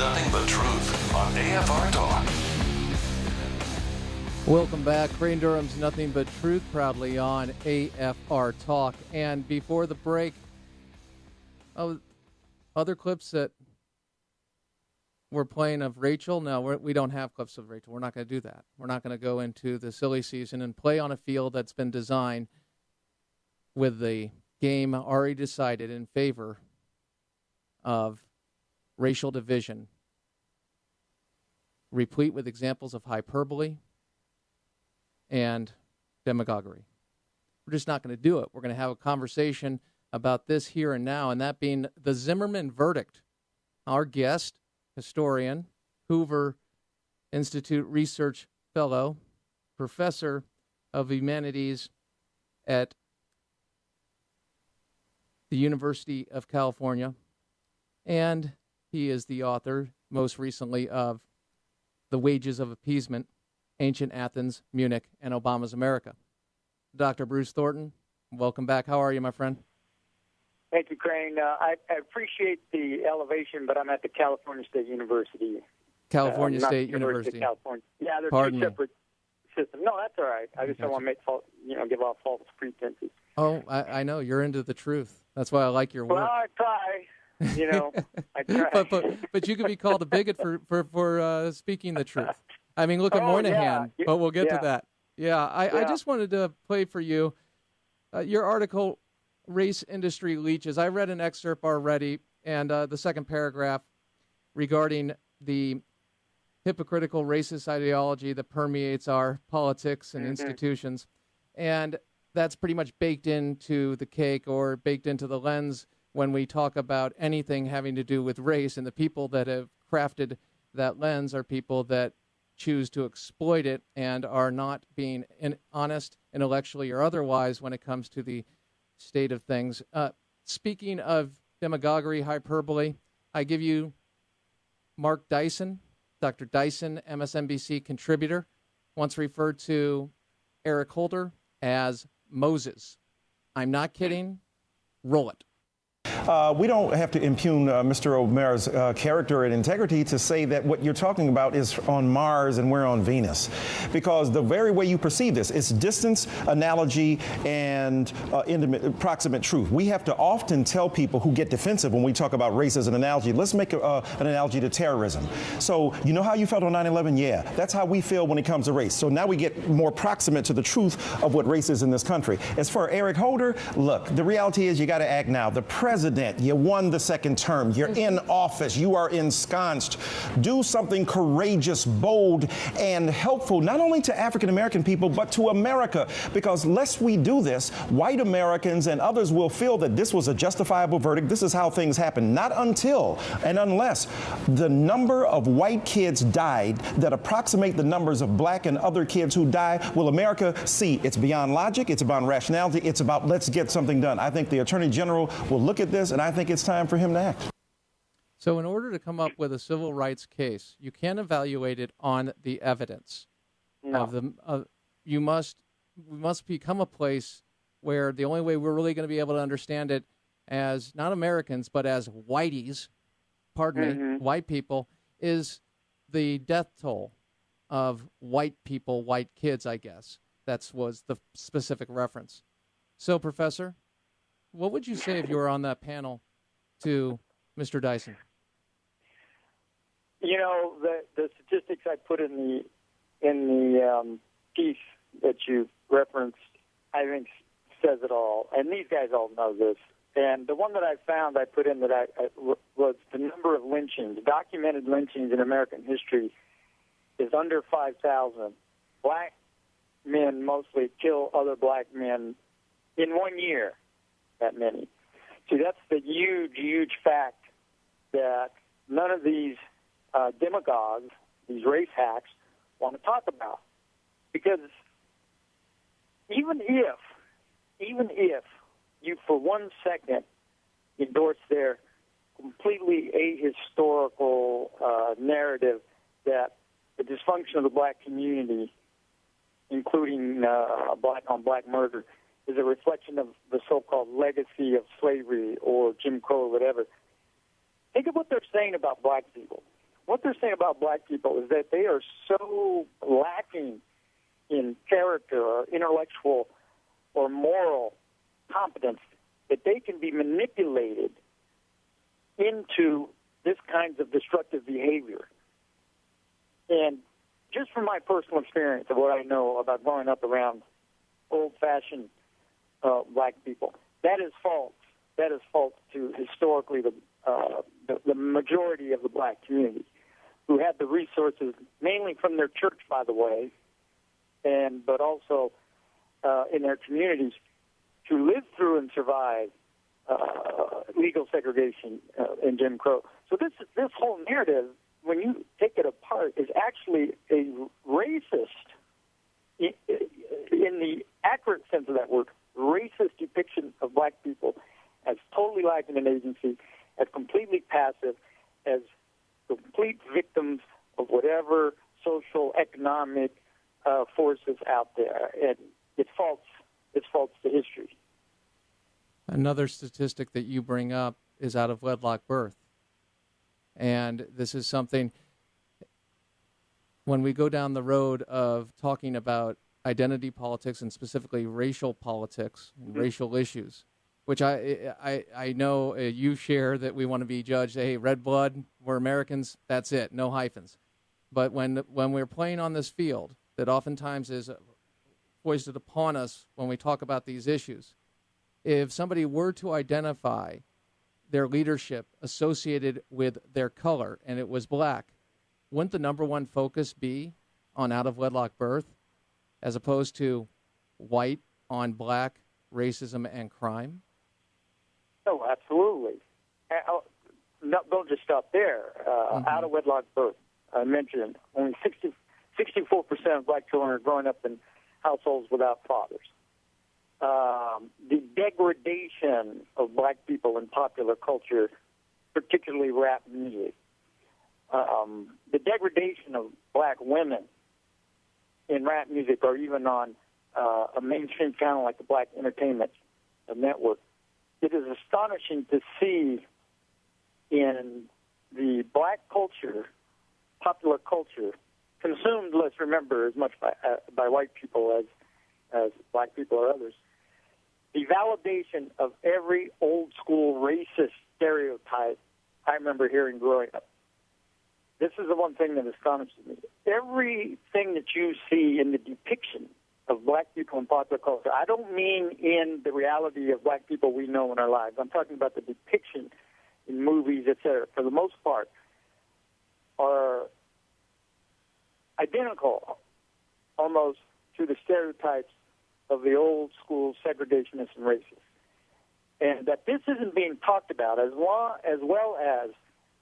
Nothing but truth on AFR Talk. Welcome back. Crane Durham's Nothing But Truth, proudly on AFR Talk. And before the break, other clips that we're playing of Rachel. No, we don't have clips of Rachel. We're not going to do that. We're not going to go into the silly season and play on a field that's been designed with the game already decided in favor of racial division, replete with examples of hyperbole and demagoguery. We're just not going to do it. We're going to have a conversation about this here and now, and that being the Zimmerman verdict. Our guest, historian, Hoover Institute Research Fellow, Professor of Humanities at the University of California, and he is the author, most recently, of The Wages of Appeasement, Ancient Athens, Munich, and Obama's America. Dr. Bruce Thornton, welcome back. How are you, my friend? Thank you, Crane. I appreciate the elevation, but I'm at the California State University. California State University. California. Yeah, they're Pardon two separate systems. No, that's all right. I just don't want to give off false pretenses. Oh, I know. You're into the truth. That's why I like your work. Well, I try. I try. but you could be called a bigot for speaking the truth. I mean, look at Moynihan, but we'll get to that. Yeah, I just wanted to play for you your article, Race Industry Leeches. I read an excerpt already, and the second paragraph regarding the hypocritical racist ideology that permeates our politics and institutions. And that's pretty much baked into the cake or baked into the lens when we talk about anything having to do with race. And the people that have crafted that lens are people that choose to exploit it and are not being honest intellectually or otherwise when it comes to the state of things. Speaking of demagoguery, hyperbole, I give you Mark Dyson, Dr. Dyson, MSNBC contributor, once referred to Eric Holder as Moses. I'm not kidding. Roll it. We don't have to impugn Mr. O'Mara's character and integrity to say that what you're talking about is on Mars and we're on Venus. Because the very way you perceive this, it's distance, analogy, and proximate truth. We have to often tell people who get defensive when we talk about race as an analogy, let's make an analogy to terrorism. So you know how you felt on 9/11? Yeah, that's how we feel when it comes to race. So now we get more proximate to the truth of what race is in this country. As for Eric Holder, look, the reality is you got to act now. The president, you won the second term. You're in office. You are ensconced. Do something courageous, bold, and helpful, not only to African-American people, but to America. Because lest we do this, white Americans and others will feel that this was a justifiable verdict. This is how things happen. Not until and unless the number of white kids died that approximate the numbers of black and other kids who die, will America see it's beyond logic, it's beyond rationality, it's about let's get something done. I think the Attorney General will look at this, and I think it's time for him to act. So in order to come up with a civil rights case, you can't evaluate it on the evidence. No. We must become a place where the only way we're really going to be able to understand it as not Americans, but as whiteys, white people, is the death toll of white people, white kids, I guess. That was the specific reference. So, Professor, what would you say if you were on that panel to Mr. Dyson? You know, the statistics I put in the piece that you referenced, I think says it all. And these guys all know this. And the one that I found I put in that was the number of lynchings, documented lynchings in American history is under 5,000. Black men mostly kill other black men in 1 year, that many. See, that's the huge, huge fact that none of these demagogues, these race hacks, want to talk about. Because even if you for 1 second endorse their completely ahistorical narrative that the dysfunction of the black community, including black-on-black murder, is a reflection of the so-called legacy of slavery or Jim Crow or whatever. Think of what they're saying about black people. what they're saying about black people is that they are so lacking in character or intellectual or moral competence that they can be manipulated into this kinds of destructive behavior. And just from my personal experience of what I know about growing up around old-fashioned black people, that is false. That is false to historically the majority of the black community, who had the resources, mainly from their church, by the way, but also in their communities, to live through and survive legal segregation in Jim Crow. So this whole narrative, when you take it apart, is actually a racist, in the accurate sense of that word, racist depiction of black people as totally lacking in agency, as completely passive, as complete victims of whatever social, economic forces out there. And it's false. It's false to history. Another statistic that you bring up is out of wedlock birth. And this is something, when we go down the road of talking about identity politics and specifically racial politics and racial issues, which I know you share, that we want to be judged, hey, red blood, we're Americans, that's it, no hyphens. But when we're playing on this field that oftentimes is foisted upon us when we talk about these issues, if somebody were to identify their leadership associated with their color and it was black, wouldn't the number one focus be on out-of-wedlock birth as opposed to white on black racism and crime? Oh, absolutely. Don't just stop there. Out-of-wedlock birth, I mentioned, only 64% of black children are growing up in households without fathers. The degradation of black people in popular culture, particularly rap music. The degradation of black women in rap music, or even on a mainstream channel like the Black Entertainment Network. It is astonishing to see in the black culture, popular culture, consumed, let's remember, as much by white people as black people or others, the validation of every old school racist stereotype I remember hearing growing up. This is the one thing that astonishes me. Everything that you see in the depiction of black people in popular culture, I don't mean in the reality of black people we know in our lives. I'm talking about the depiction in movies, etc., for the most part, are identical almost to the stereotypes of the old school segregationists and racists. And that this isn't being talked about as well as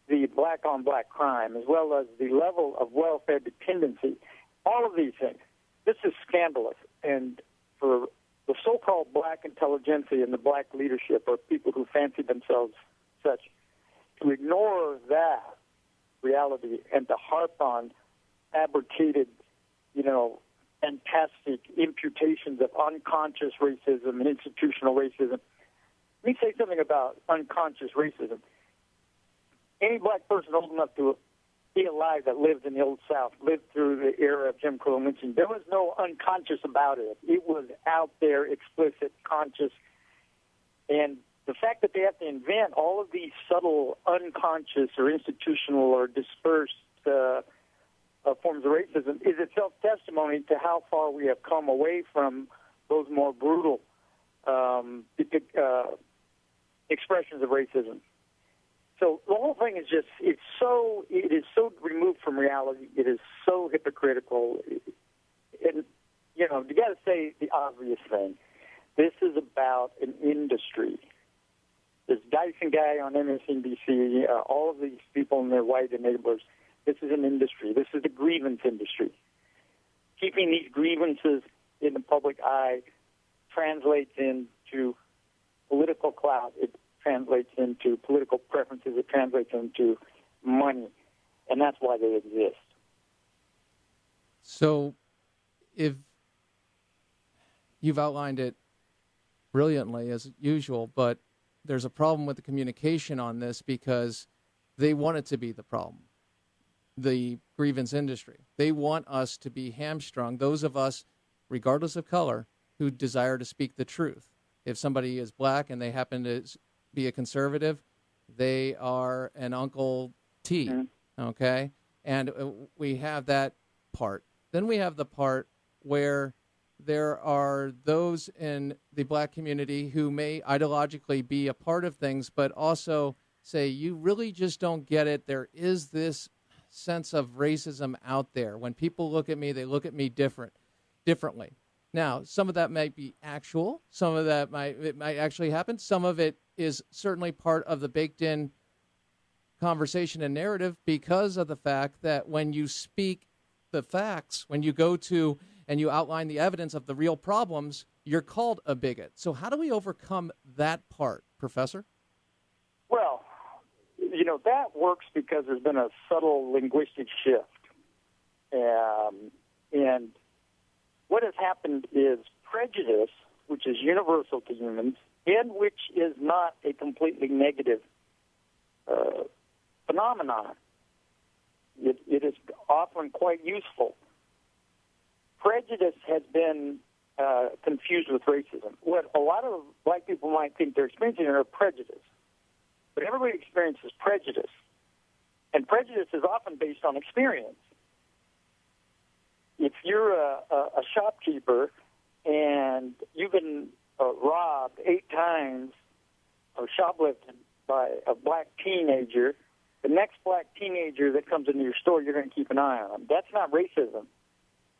the black-on-black crime, as well as the level of welfare dependency, all of these things. This is scandalous. And for the so-called black intelligentsia and the black leadership, or people who fancy themselves such, to ignore that reality and to harp on fabricated, fantastic imputations of unconscious racism and institutional racism. Let me say something about unconscious racism. Any black person old enough to be alive that lived in the Old South, lived through the era of Jim Crow and lynching, there was no unconscious about it. It was out there, explicit, conscious. And the fact that they have to invent all of these subtle, unconscious or institutional or dispersed forms of racism is itself testimony to how far we have come away from those more brutal expressions of racism. So the whole thing is just, it is so removed from reality. It is so hypocritical. And, you got to say the obvious thing. This is about an industry. This Dyson guy on MSNBC, all of these people and their white enablers, this is an industry. This is the grievance industry. Keeping these grievances in the public eye translates into political clout. It translates into political preferences. It translates into money. And that's why they exist. So if you've outlined it brilliantly, as usual, but there's a problem with the communication on this because they want it to be the problem. the grievance industry. They want us to be hamstrung, those of us, regardless of color, who desire to speak the truth. If somebody is black and they happen to be a conservative, they are an Uncle T, okay? And we have that part. Then we have the part where there are those in the black community who may ideologically be a part of things, but also say, you really just don't get it. There is this sense of racism out there. When people look at me, they look at me differently. Now, some of that might be actual. Some of that might actually happen. Some of it is certainly part of the baked-in conversation and narrative because of the fact that when you speak the facts, when you go to and you outline the evidence of the real problems, you're called a bigot. So how do we overcome that part, Professor? Well, that works because there's been a subtle linguistic shift. And what has happened is prejudice, which is universal to humans, and which is not a completely negative phenomenon. It is often quite useful. Prejudice has been confused with racism. What a lot of black people might think they're experiencing are prejudice. But everybody experiences prejudice. And prejudice is often based on experience. If you're a shopkeeper and you've been robbed 8 times or shoplifted by a black teenager, the next black teenager that comes into your store, you're going to keep an eye on. That's not racism.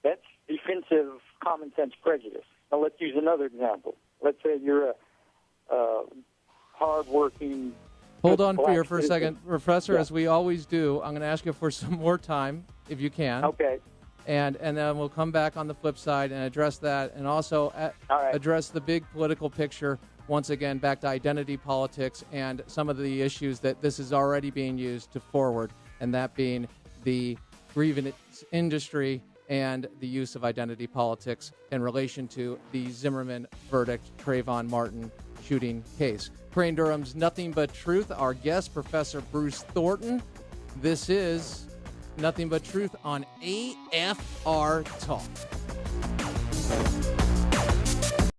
That's defensive common sense prejudice. Now let's use another example. Let's say you're a hard-working... Hold on for a citizen. second. Professor, as we always do, I'm going to ask you for some more time, if you can. Okay. And then we'll come back on the flip side and address that, and also address the big political picture, once again, back to identity politics and some of the issues that this is already being used to forward, and that being the grievance industry and the use of identity politics in relation to the Zimmerman verdict, Trayvon Martin shooting case. Crane Durham's Nothing But Truth. Our guest, Professor Bruce Thornton. This is Nothing But Truth on AFR Talk.